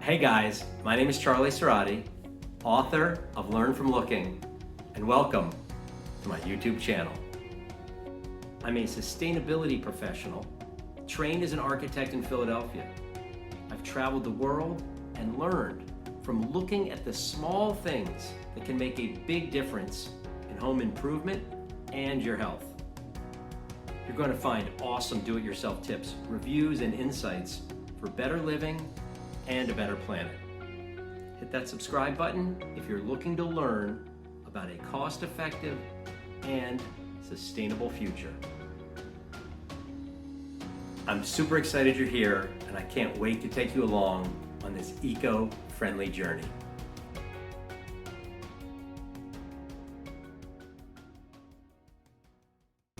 Hey guys, my name is Charlie Cerati, author of Learn from Looking, and welcome to my YouTube channel. I'm a sustainability professional, trained as an architect in Philadelphia. I've traveled the world and learned from looking at the small things that can make a big difference in home improvement and your health. You're going to find awesome do-it-yourself tips, reviews, and insights for better living and a better planet. Hit that subscribe button if you're looking to learn about a cost-effective and sustainable future. I'm super excited you're here, and I can't wait to take you along on this eco-friendly journey.